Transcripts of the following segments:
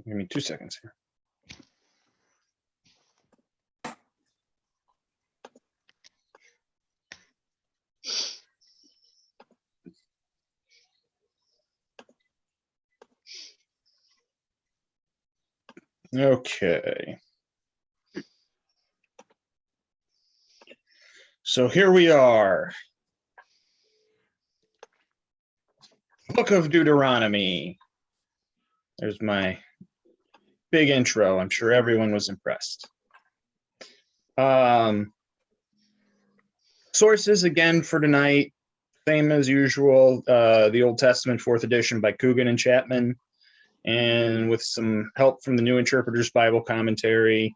Give me 2 seconds here. Okay. So here we are. Book of Deuteronomy. There's my big intro. I'm sure everyone was impressed. Sources again for tonight, same as usual. The Old Testament, 4th edition by Coogan and Chapman, and with some help from the New Interpreter's Bible Commentary.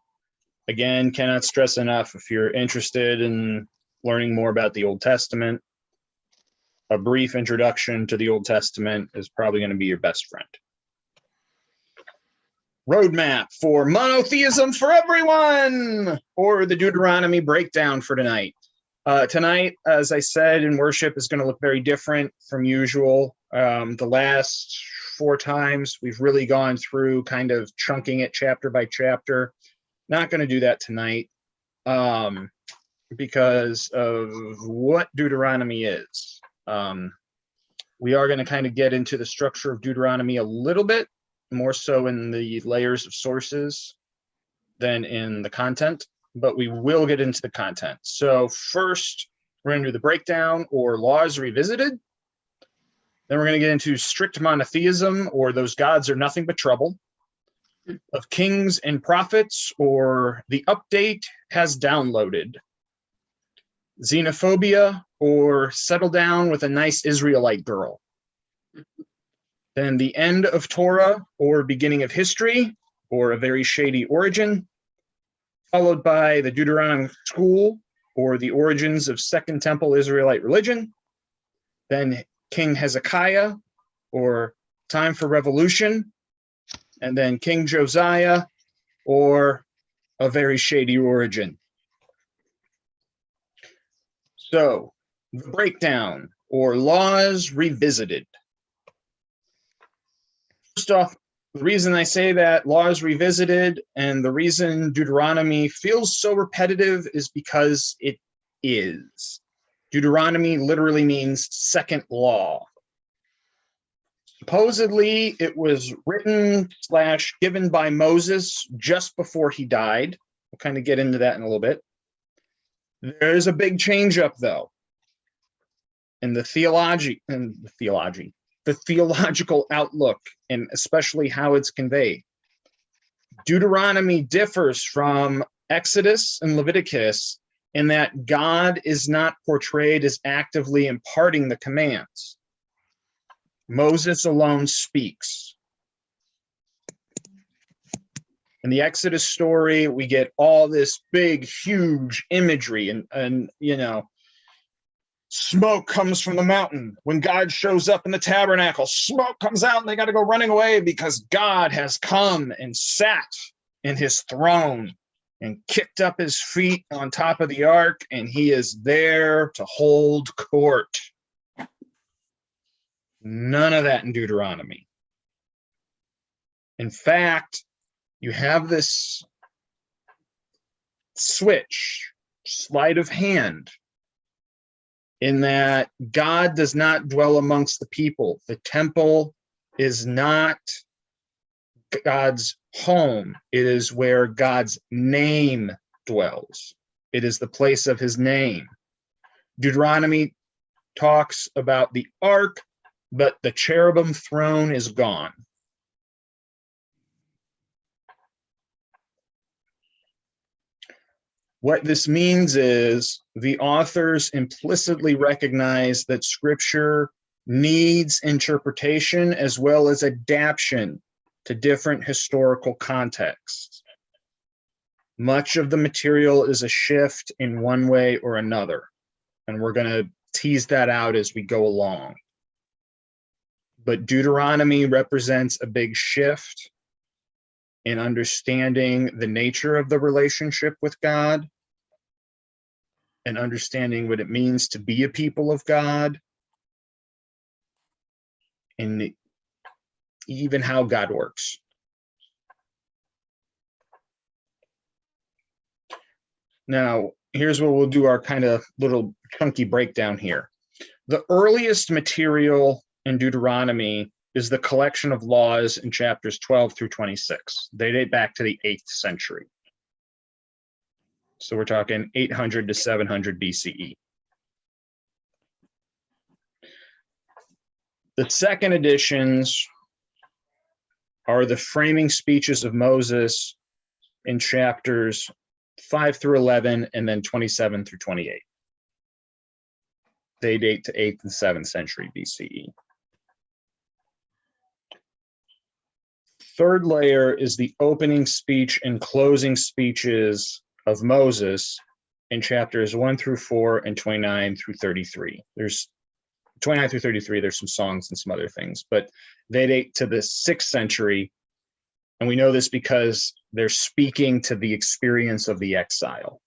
Again, cannot stress enough, if you're interested in learning more about the Old Testament, a brief introduction to the Old Testament is probably going to be your best friend. Roadmap for monotheism for everyone, or the Deuteronomy breakdown for tonight. Tonight, as I said, in worship is going to look very different from usual. The last 4 times we've really gone through kind of chunking it chapter by chapter. Not going to do that tonight because of what Deuteronomy is. We are going to kind of get into the structure of Deuteronomy a little bit, more so in the layers of sources than in the content, but we will get into the content. So first, we're going to do the breakdown, or laws revisited. Then we're going to get into strict monotheism, or those gods are nothing but trouble. Of kings and prophets, or the update has downloaded. Xenophobia, or settle down with a nice Israelite girl. Then the end of Torah, or beginning of history, or a very shady origin, followed by the Deuteronomic School, or the origins of Second Temple Israelite religion. Then King Hezekiah, or time for revolution, and then King Josiah, or a very shady origin. So, the breakdown, or laws revisited. First off, the reason I say that laws revisited and the reason Deuteronomy feels so repetitive is because it is. Deuteronomy literally means second law. Supposedly, it was written / given by Moses just before he died. We'll kind of get into that in a little bit. There's a big change up, though, in the theological outlook, and especially how it's conveyed. Deuteronomy differs from Exodus and Leviticus in that God is not portrayed as actively imparting the commands. Moses alone speaks. In the Exodus story, we get all this big, huge imagery, and you know, smoke comes from the mountain. When God shows up in the tabernacle, smoke comes out and they got to go running away because God has come and sat in his throne and kicked up his feet on top of the ark, and he is there to hold court. None of that in Deuteronomy. In fact, you have this sleight of hand, in that God does not dwell amongst the people. The temple is not God's home. It is where God's name dwells. It is the place of his name. Deuteronomy talks about the ark, but the cherubim throne is gone. What this means is the authors implicitly recognize that Scripture needs interpretation as well as adaptation to different historical contexts. Much of the material is a shift in one way or another, and we're going to tease that out as we go along. But Deuteronomy represents a big shift in understanding the nature of the relationship with God, and understanding what it means to be a people of God, and even how God works. Now, here's where we'll do our kind of little chunky breakdown here. The earliest material in Deuteronomy is the collection of laws in chapters 12 through 26. They date back to the 8th century. So we're talking 800 to 700 BCE. The second editions are the framing speeches of Moses in chapters 5 through 11 and then 27 through 28. They date to 8th and 7th century BCE. Third layer is the opening speech and closing speeches of Moses in chapters 1 through 4 and 29 through 33. There's 29 through 33, there's some songs and some other things, but they date to the 6th century. And we know this because they're speaking to the experience of the exile.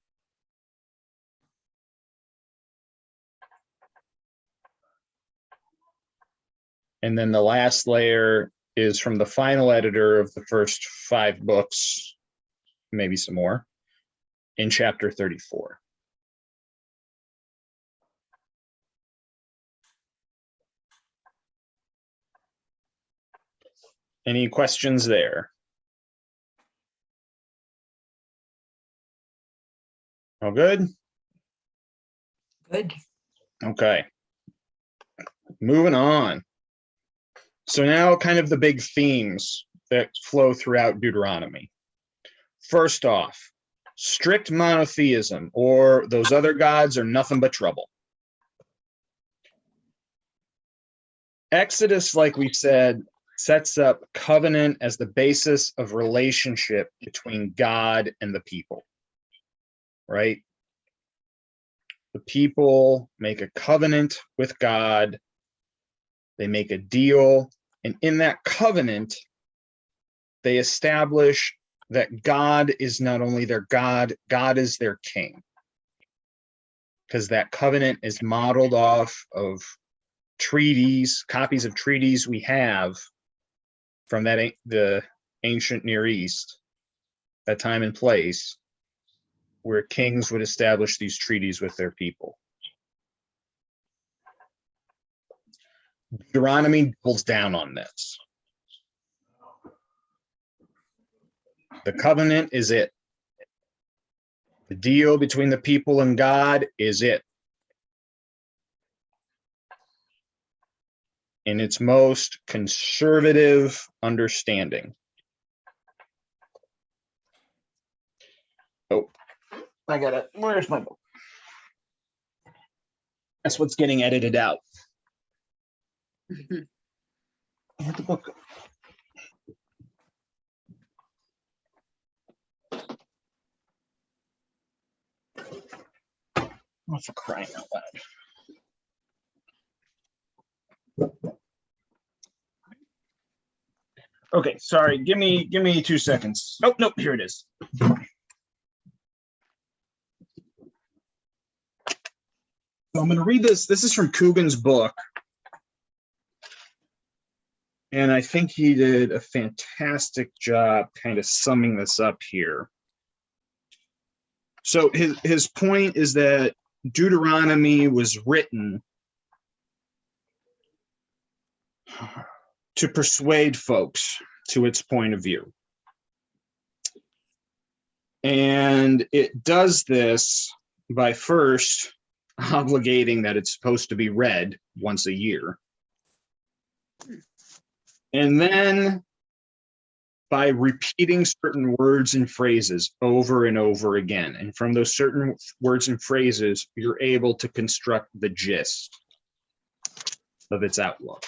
And then the last layer is from the final editor of the first 5 books, maybe some more, in chapter 34. Any questions there? All good? Good. Okay. Moving on. So now kind of the big themes that flow throughout Deuteronomy. First off, strict monotheism, or those other gods are nothing but trouble. Exodus, like we said, sets up covenant as the basis of relationship between God and the people, right? The people make a covenant with God. They make a deal, and in that covenant, they establish that God is not only their God, God is their king. Because that covenant is modeled off of treaties, copies of treaties we have from the ancient Near East, that time and place, where kings would establish these treaties with their people. Deuteronomy doubles down on this. The covenant is it. The deal between the people and God is it. In its most conservative understanding. Oh, I got it. Where's my book? That's what's getting edited out. Where'd the book go? Oh, for crying out loud. Okay, sorry. Give me 2 seconds. Oh, nope, here it is. So I'm going to read this. This is from Coogan's book. And I think he did a fantastic job kind of summing this up here. So his point is that Deuteronomy was written to persuade folks to its point of view. And it does this by first obligating that it's supposed to be read once a year. And then by repeating certain words and phrases over and over again. And from those certain words and phrases, you're able to construct the gist of its outlook.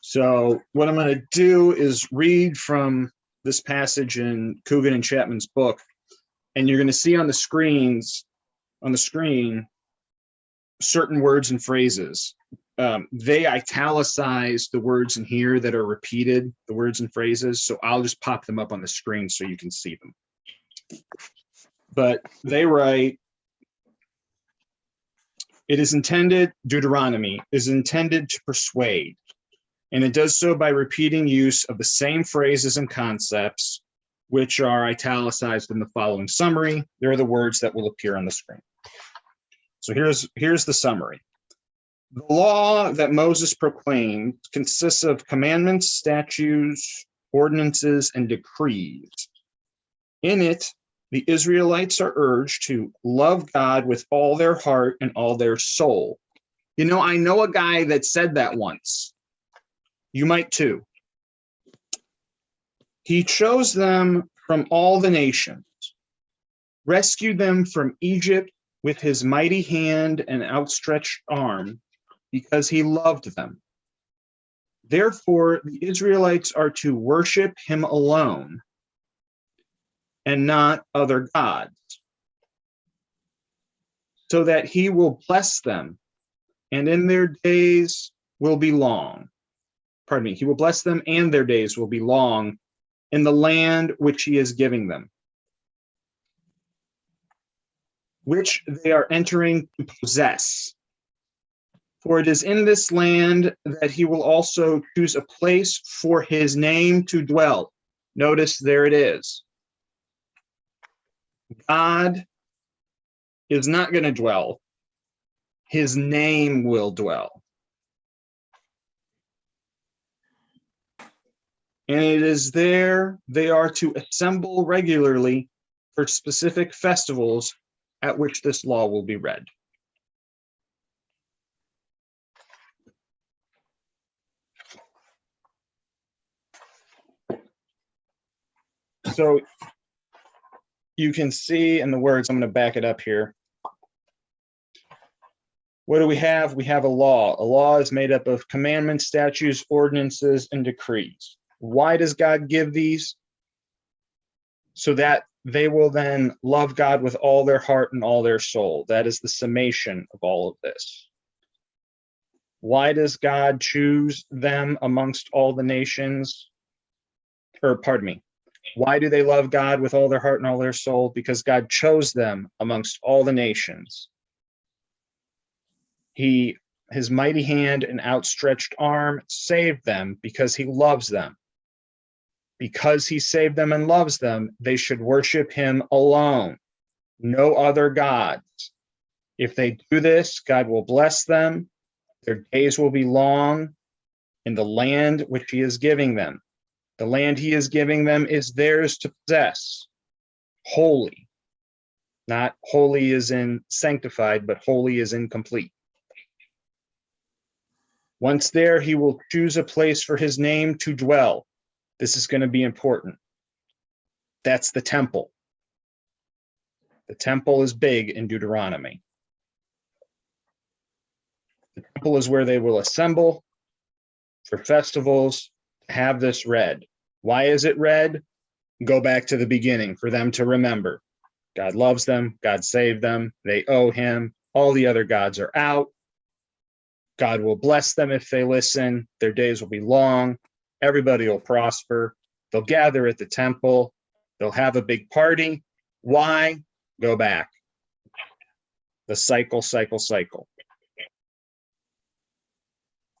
So what I'm going to do is read from this passage in Coogan and Chapman's book, and you're going to see on the screen, certain words and phrases. They italicize the words in here that are repeated, the words and phrases. So I'll just pop them up on the screen so you can see them. But they write, Deuteronomy is intended to persuade, And it does so by repeating use of the same phrases and concepts, which are italicized in the following summary. They're the words that will appear on the screen. So here's the summary. The law that Moses proclaimed consists of commandments, statutes, ordinances, and decrees. In it, the Israelites are urged to love God with all their heart and all their soul. You know, I know a guy that said that once. You might too. He chose them from all the nations, rescued them from Egypt with his mighty hand and outstretched arm, because he loved them. Therefore, the Israelites are to worship him alone and not other gods, so that he will bless them, and in their days will be long. Pardon me, he will bless them, and their days will be long in the land which he is giving them, which they are entering to possess. For it is in this land that he will also choose a place for his name to dwell. Notice there it is. God is not going to dwell. His name will dwell. And it is there they are to assemble regularly for specific festivals at which this law will be read. So you can see in the words, I'm going to back it up here. What do we have? We have a law. A law is made up of commandments, statutes, ordinances, and decrees. Why does God give these? So that they will then love God with all their heart and all their soul. That is the summation of all of this. Why does God choose them amongst all the nations? Or pardon me. Why do they love God with all their heart and all their soul? Because God chose them amongst all the nations. His mighty hand and outstretched arm saved them because he loves them. Because he saved them and loves them, they should worship him alone, no other gods. If they do this, God will bless them. Their days will be long in the land which he is giving them. The land he is giving them is theirs to possess, holy. Not holy as in sanctified, but holy as in complete. Once there, he will choose a place for his name to dwell. This is going to be important. That's the temple. The temple is big in Deuteronomy. The temple is where they will assemble for festivals to have this read. Why is it read? Go back to the beginning for them to remember. God loves them. God saved them. They owe him. All the other gods are out. God will bless them if they listen. Their days will be long. Everybody will prosper. They'll gather at the temple. They'll have a big party. Why? Go back. The cycle.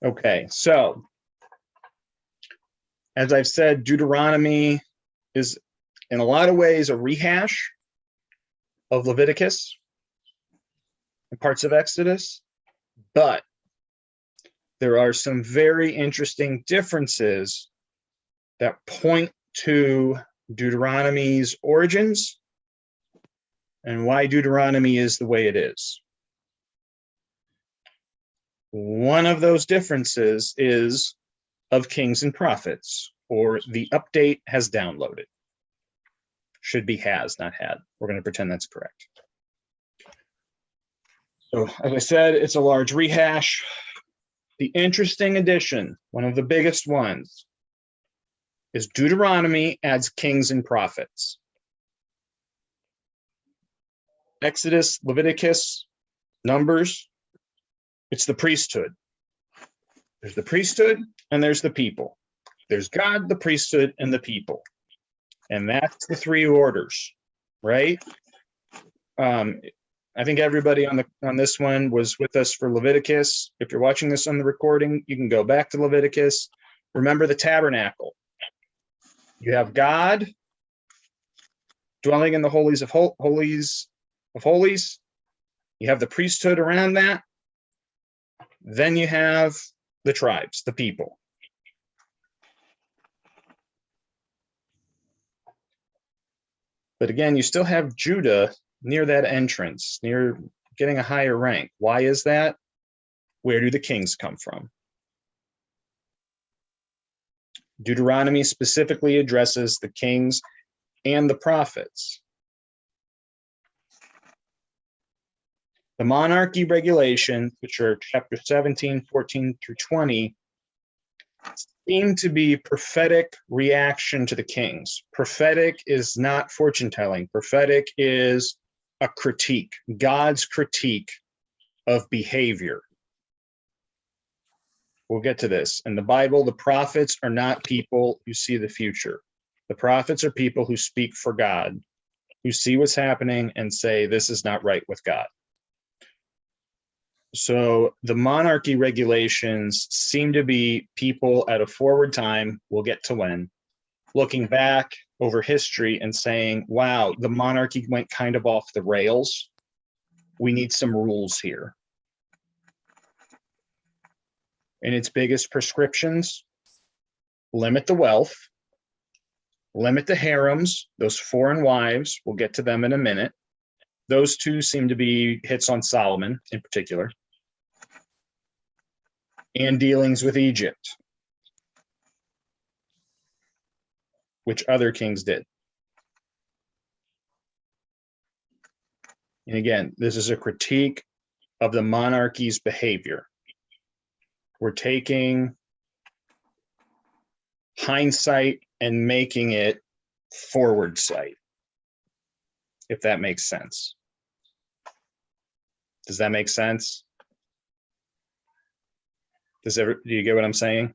Okay, so as I've said, Deuteronomy is in a lot of ways a rehash of Leviticus and parts of Exodus, but there are some very interesting differences that point to Deuteronomy's origins and why Deuteronomy is the way it is. One of those differences is of Kings and Prophets, or the update has downloaded. Should be has, not had. We're going to pretend that's correct. So, as I said, it's a large rehash. The interesting addition, one of the biggest ones, is Deuteronomy adds Kings and Prophets. Exodus, Leviticus, Numbers, it's the priesthood. There's the priesthood and there's the people. There's God, the priesthood, and the people. And that's the three orders, right? I think everybody on this one was with us for Leviticus. If you're watching this on the recording, you can go back to Leviticus. Remember the tabernacle. You have God dwelling in the holies of holies. You have the priesthood around that. Then you have the tribes, the people. But again, you still have Judah near that entrance, near getting a higher rank. Why is that? Where do the kings come from? Deuteronomy specifically addresses the kings and the prophets. The monarchy regulations, which are chapter 17, 14 through 20, seem to be prophetic reaction to the kings. Prophetic is not fortune telling. Prophetic is a critique, God's critique of behavior. We'll get to this. In the Bible, the prophets are not people who see the future. The prophets are people who speak for God, who see what's happening and say, this is not right with God. So the monarchy regulations seem to be people at a forward time, we'll get to when, looking back over history and saying, wow, the monarchy went kind of off the rails. We need some rules here. In its biggest prescriptions, limit the wealth, limit the harems, those foreign wives, we'll get to them in a minute. Those two seem to be hits on Solomon in particular. And dealings with Egypt, which other kings did. And again, this is a critique of the monarchy's behavior. We're taking hindsight and making it forward sight, if that makes sense. Does that make sense? Do you get what I'm saying?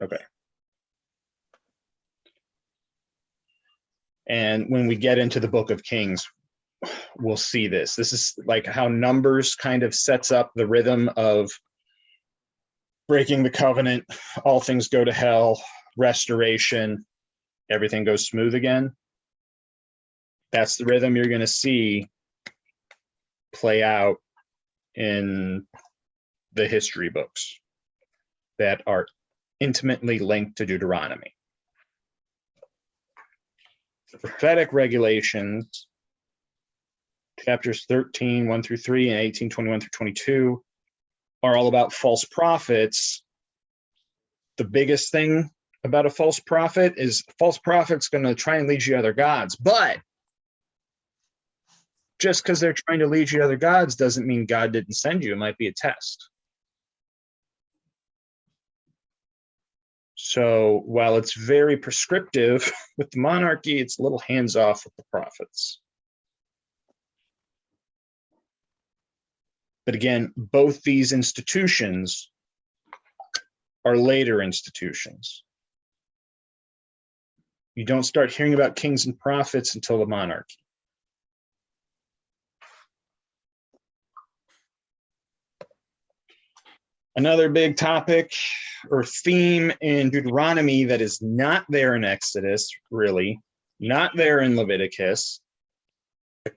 Okay. And when we get into the Book of Kings, we'll see this. This is like how Numbers kind of sets up the rhythm of breaking the covenant, all things go to hell, restoration, everything goes smooth again. That's the rhythm you're going to see play out in the history books that are intimately linked to Deuteronomy. The prophetic regulations, chapters 13, 1 through 3, and 18, 21 through 22, are all about false prophets. The biggest thing about a false prophet is a false prophet's going to try and lead you to other gods, but just because they're trying to lead you to other gods doesn't mean God didn't send you. It might be a test. So while it's very prescriptive with the monarchy, it's a little hands-off with the prophets. But again, both these institutions are later institutions. You don't start hearing about kings and prophets until the monarchy. Another big topic or theme in Deuteronomy that is not there in Exodus, really, not there in Leviticus,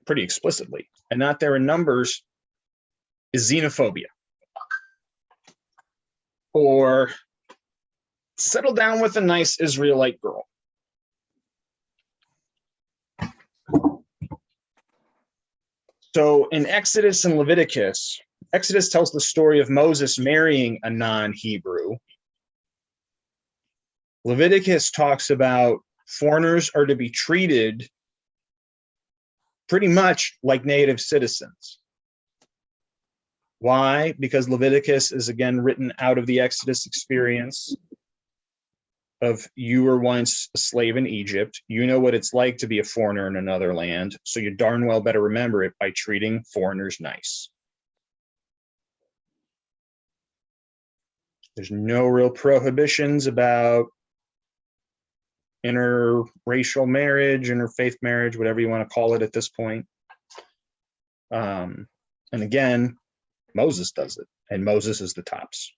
pretty explicitly, and not there in Numbers, is xenophobia. Or settle down with a nice Israelite girl. So in Exodus and Leviticus, Exodus tells the story of Moses marrying a non-Hebrew. Leviticus talks about foreigners are to be treated pretty much like native citizens. Why? Because Leviticus is again written out of the Exodus experience of you were once a slave in Egypt. You know what it's like to be a foreigner in another land, so you darn well better remember it by treating foreigners nice. There's no real prohibitions about interracial marriage, interfaith marriage, whatever you want to call it at this point. And again, Moses does it, and Moses is the tops.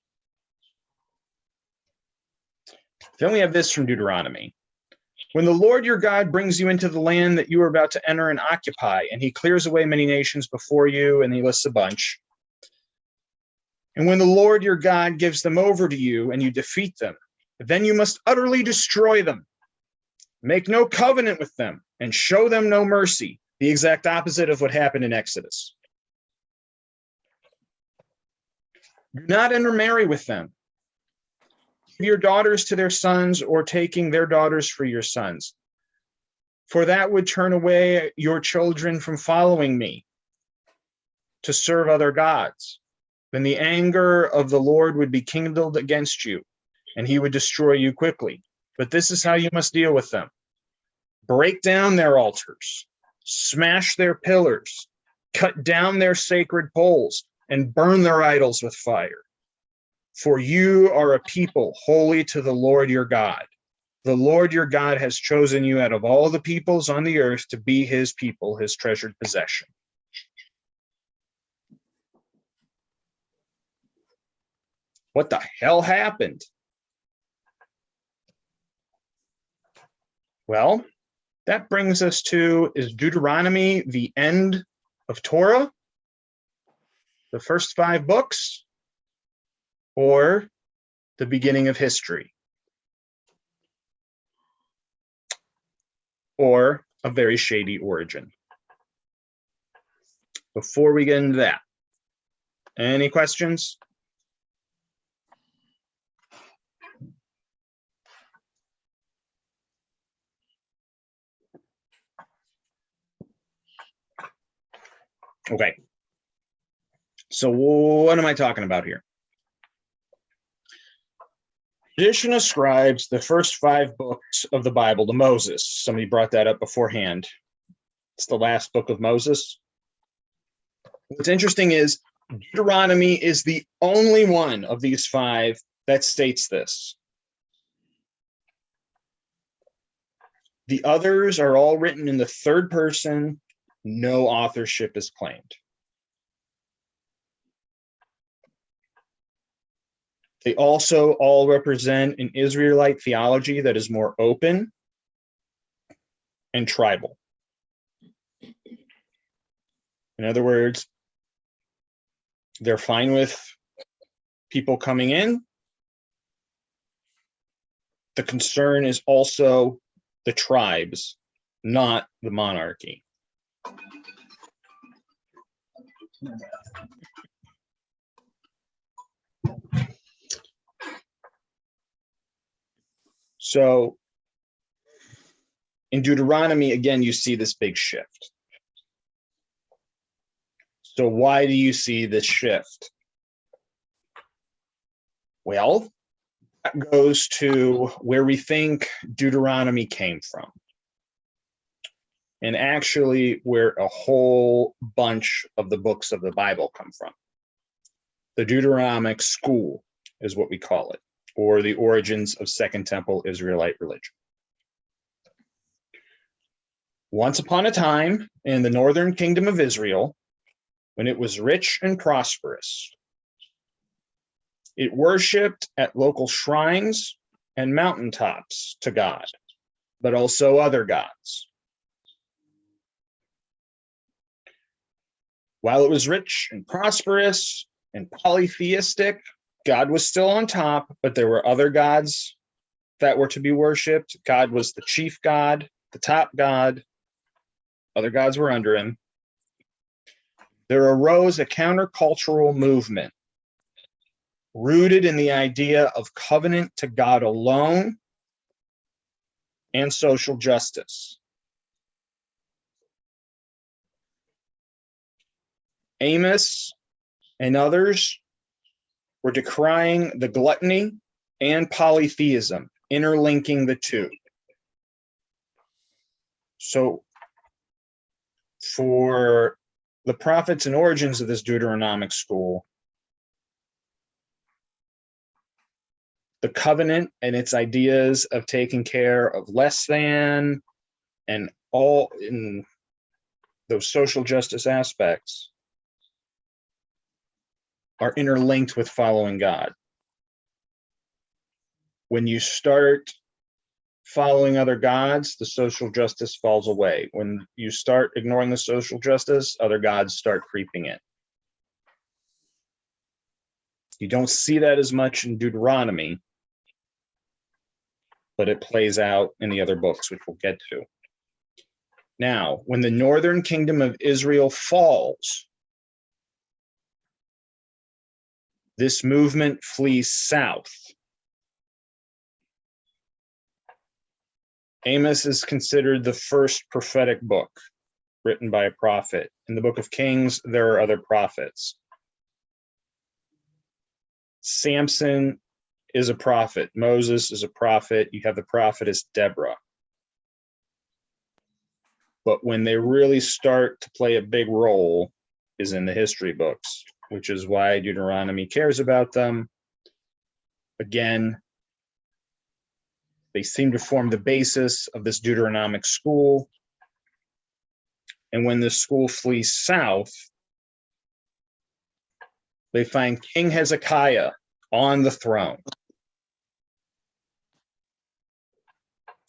Then we have this from Deuteronomy. When the Lord your God brings you into the land that you are about to enter and occupy, and he clears away many nations before you, and he lists a bunch. And when the Lord your God gives them over to you and you defeat them, then you must utterly destroy them. Make no covenant with them and show them no mercy, the exact opposite of what happened in Exodus. Do not intermarry with them. Give your daughters to their sons, or taking their daughters for your sons. For that would turn away your children from following me to serve other gods. Then the anger of the Lord would be kindled against you, and he would destroy you quickly. But this is how you must deal with them. Break down their altars, smash their pillars, cut down their sacred poles, and burn their idols with fire. For you are a people holy to the Lord your God. The Lord your God has chosen you out of all the peoples on the earth to be his people, his treasured possession. What the hell happened? Well, that brings us to, is Deuteronomy the end of Torah? The first 5 books? Or the beginning of history? Or a very shady origin? Before we get into that, any questions? Okay. So what am I talking about here? Tradition ascribes the first 5 books of the Bible to Moses. Somebody brought that up beforehand. It's the last book of Moses. What's interesting is Deuteronomy is the only one of these 5 that states this. The others are all written in the third person. No authorship is claimed. They also all represent an Israelite theology that is more open and tribal. In other words, they're fine with people coming in. The concern is also the tribes, not the monarchy. So in Deuteronomy, again, you see this big shift. So why do you see this shift? Well, that goes to where we think Deuteronomy came from. And actually where a whole bunch of the books of the Bible come from. The Deuteronomic School is what we call it, or the origins of Second Temple Israelite religion. Once upon a time in the northern kingdom of Israel, when it was rich and prosperous, it worshipped at local shrines and mountaintops to God, but also other gods. While it was rich and prosperous and polytheistic, God was still on top, but there were other gods that were to be worshipped. God was the chief god, the top god. Other gods were under him. There arose a countercultural movement rooted in the idea of covenant to God alone and social justice. Amos and others were decrying the gluttony and polytheism, interlinking the two. So for the prophets and origins of this Deuteronomic school, the covenant and its ideas of taking care of less than and all in those social justice aspects are interlinked with following God. When you start following other gods, the social justice falls away. When you start ignoring the social justice, other gods start creeping in. You don't see that as much in Deuteronomy, but it plays out in the other books, which we'll get to. Now, when the northern kingdom of Israel falls, this movement flees south. Amos is considered the first prophetic book written by a prophet. In the Book of Kings, there are other prophets. Samson is a prophet. Moses is a prophet. You have the prophetess Deborah. But when they really start to play a big role is in the history books, which is why Deuteronomy cares about them. Again, they seem to form the basis of this Deuteronomic school. And when this school flees south, they find King Hezekiah on the throne,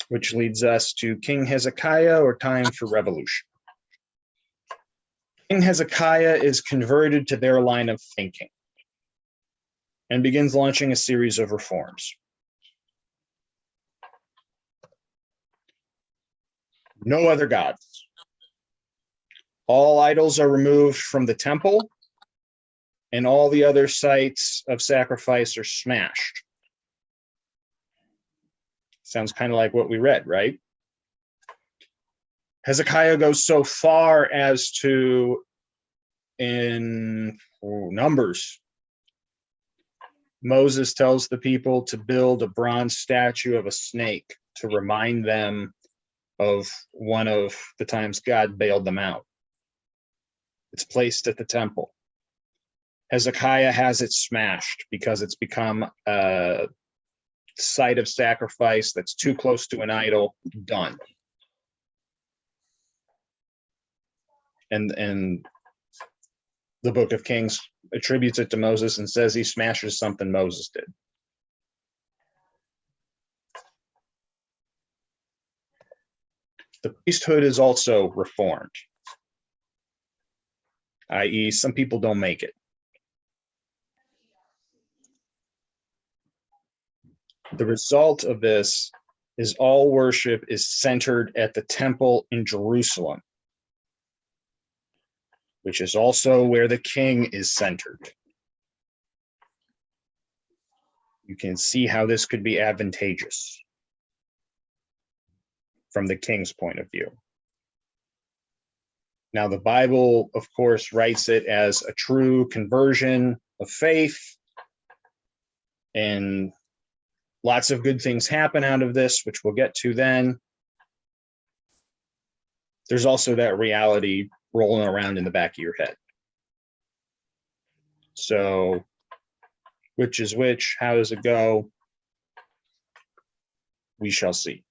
which leads us to King Hezekiah, or time for revolution. King Hezekiah is converted to their line of thinking and begins launching a series of reforms. No other gods. All idols are removed from the temple, and all the other sites of sacrifice are smashed. Sounds kind of like what we read, right? Hezekiah goes so far as to, in Numbers, Moses tells the people to build a bronze statue of a snake to remind them of one of the times God bailed them out. It's placed at the temple. Hezekiah has it smashed because it's become a site of sacrifice that's too close to an idol. Done. And the Book of Kings attributes it to Moses and says he smashes something Moses did. The priesthood is also reformed, i.e., some people don't make it. The result of this is all worship is centered at the temple in Jerusalem, which is also where the king is centered. You can see how this could be advantageous from the king's point of view. Now, the Bible, of course, writes it as a true conversion of faith, and lots of good things happen out of this, which we'll get to then. There's also that reality rolling around in the back of your head. So, which is which? How does it go? We shall see.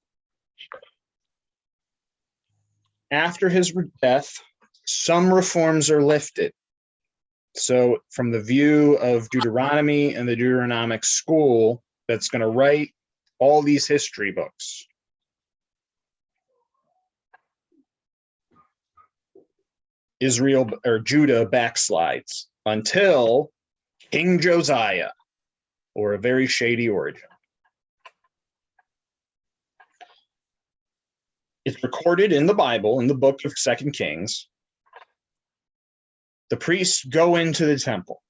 After his death, some reforms are lifted. So from the view of Deuteronomy and the Deuteronomic School, that's going to write all these history books, Israel or Judah backslides until King Josiah, or a very shady origin. It's recorded in the Bible, in the book of 2 Kings. The priests go into the temple,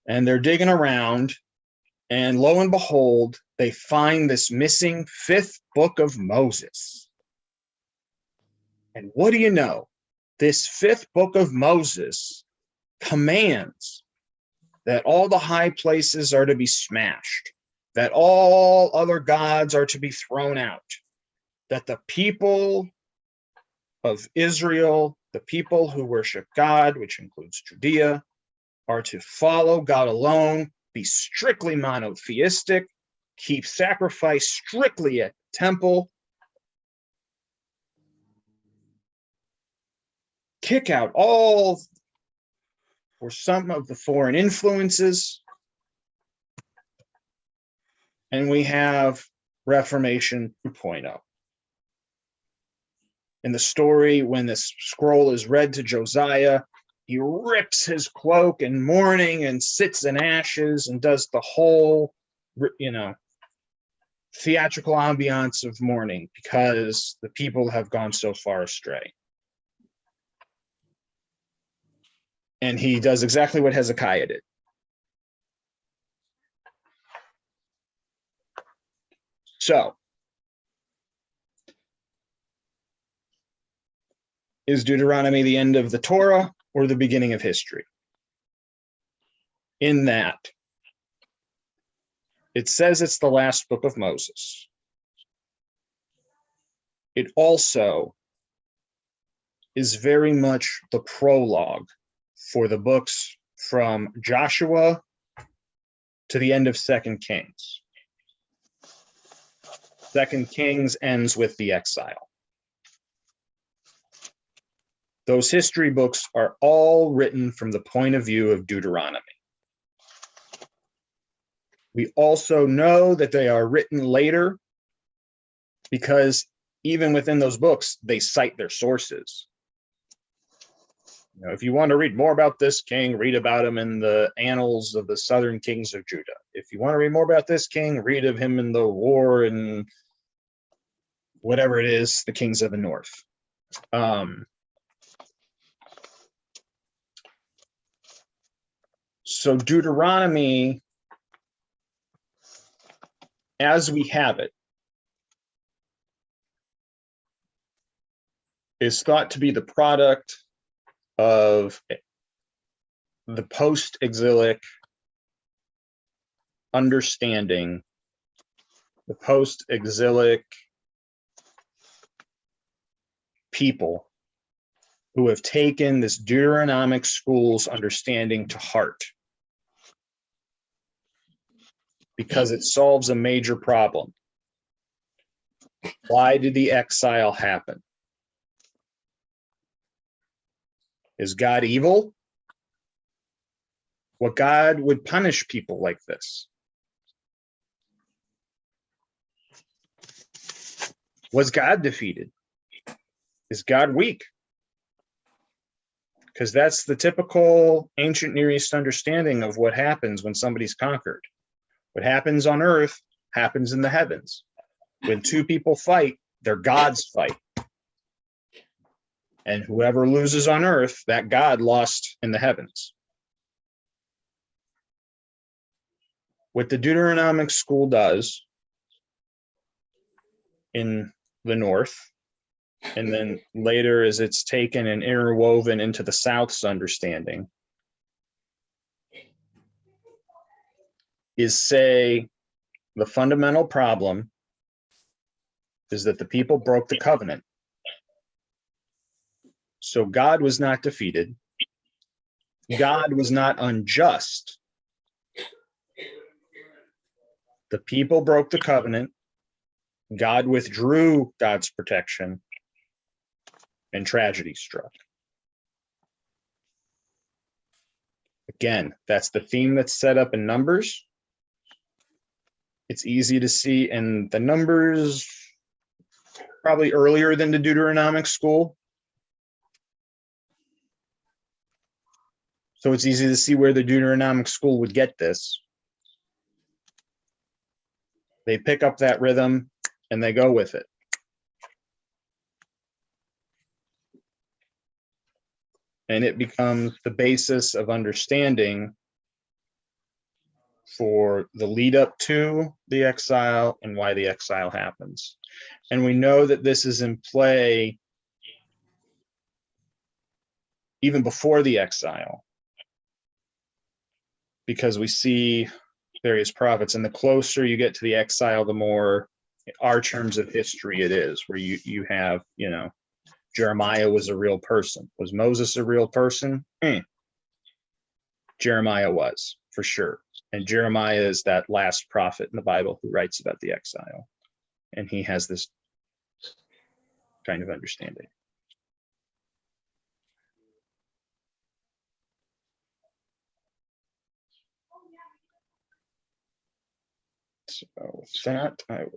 and they're digging around, and lo and behold, they find this missing 5th book of Moses. And what do you know? This 5th book of Moses commands that all the high places are to be smashed, that all other gods are to be thrown out, that the people of Israel, the people who worship God, which includes Judea, are to follow God alone, be strictly monotheistic, keep sacrifice strictly at the temple, kick out all or some of the foreign influences, and we have Reformation 2.0. In the story, when this scroll is read to Josiah, he rips his cloak in mourning and sits in ashes and does the whole, theatrical ambiance of mourning because the people have gone so far astray. And he does exactly what Hezekiah did. So, is Deuteronomy the end of the Torah or the beginning of history? In that, it says it's the last book of Moses. It also is very much the prologue for the books from Joshua to the end of 2 Kings. 2 Kings ends with the exile. Those history books are all written from the point of view of Deuteronomy. We also know that they are written later because even within those books, they cite their sources. If you want to read more about this king, read about him in the annals of the southern kings of Judah. If you want to read more about this king, read of him in the war and whatever it is, the kings of the north. So Deuteronomy, as we have it, is thought to be the product of the post-exilic understanding, the post-exilic people who have taken this Deuteronomic School's understanding to heart because it solves a major problem. Why did the exile happen? Is God evil? What God would punish people like this? Was God defeated? Is God weak? Because that's the typical ancient Near East understanding of what happens when somebody's conquered. What happens on earth happens in the heavens. When two people fight, their gods fight. And whoever loses on earth, that God lost in the heavens. What the Deuteronomic School does in the north, and then later as it's taken and interwoven into the South's understanding, is say the fundamental problem is that the people broke the covenant. So God was not defeated. God was not unjust. The people broke the covenant. God withdrew God's protection, and tragedy struck. Again, that's the theme that's set up in Numbers. It's easy to see in the Numbers, probably earlier than the Deuteronomic School. So it's easy to see where the Deuteronomic School would get this. They pick up that rhythm and they go with it. And it becomes the basis of understanding for the lead up to the exile and why the exile happens. And we know that this is in play even before the exile, because we see various prophets, and the closer you get to the exile, the more our terms of history it is, where you have, Jeremiah was a real person. Was Moses a real person? Jeremiah was. for sure. And Jeremiah is that last prophet in the Bible who writes about the exile. And he has this kind of understanding. So with that, I will